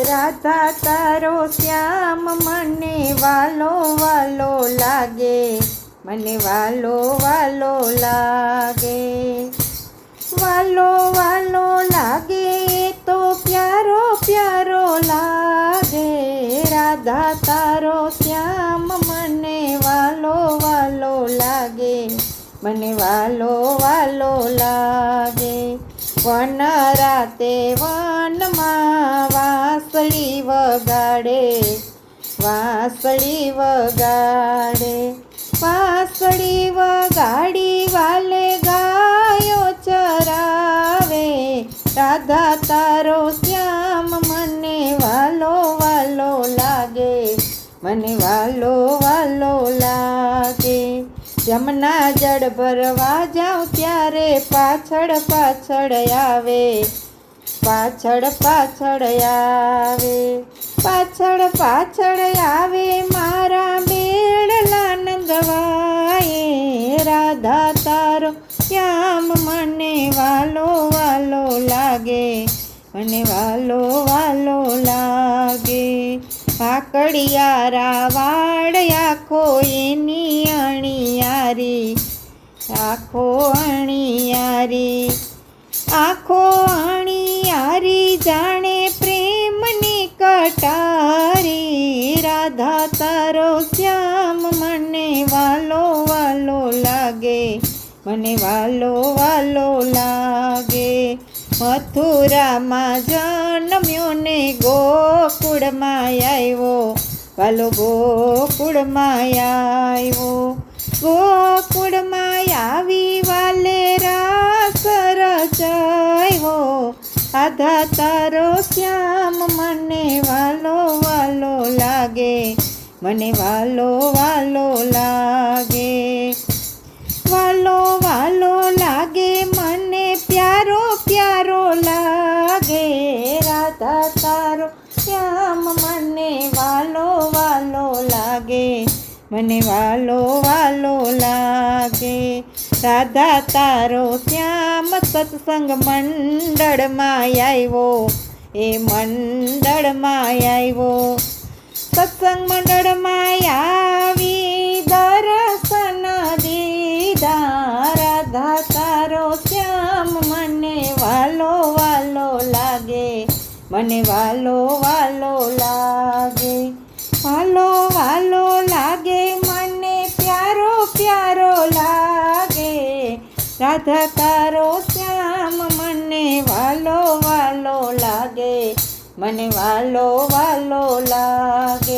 રાધા તારો શ્યામ મને વાલો વાલો લાગે, મને વાલો વાલો લાગે, વાલો વાલો લાગે તો પ્યારો પ્યારો લાગે, રાધા તારો શ્યામ મને વાલો વાલો લાગે, મને વાલો વાલો લાગે. વન રાતે વનમાં વાંસળી વગાડે, વાંસળી વગાડે, વાંસળી વગાડી વાલે ગાયો ચરાવે, રાધા તારો શ્યામ મને વાલો વાલો લાગે, મને વાલો વાલો લાગે. જમના જળ ભરવા જાઉં ત્યારે પાછળ પાછળ આવે, પાછળ પાછળ આવે, પાછળ પાછળ આવે મારા બેડલા નંદવાએ, રાધા તારો શ્યામ મને વાલો વાલો લાગે, મને વાલો વાલો લાગે. કાકડિયારા વાળ આખો એની અણિયારી, આખો અણિયારી, આખો અણિયારી જાણે પ્રેમની કટારી, રાધા તારો શ્યામ મને વાલો વાલો લાગે, મને વાલો વાલો લાગે. મથુરામાં જન્મ્યો ને ગોકુળમાં આવ્યો, વાલો ગોકુળમાં આવ્યો, ગોકુળમાં આવી વાલે રાસ રચાયો, રાધા તારો શ્યામ મને વાલો વાલો લાગે, મને વાલો વાલો લાગે, વાલો વાલો લાગે મને પ્યારો પ્યારો લાગે, રાધા તારો શ્યામ મને વાલો વાલો લાગે, મને વાલો વાલો લાગે. રાધા તારો શ્યામ સત્સંગ મંડળમાં આવ્યો, એ મંડળમાં આવ્યો, સત્સંગ મંડળમાં આવી દર્શન દીધા, રાધા તારો શ્યામ મને વાલો વાલો લાગે, મને વાલો વાલો લાગે, વાલો વાલો લાગે મને પ્યારો પ્યારો લાગે, રાધા તારો શ્યામ મને વાલો વાલો લાગે, મને વાલો વાલો લાગે.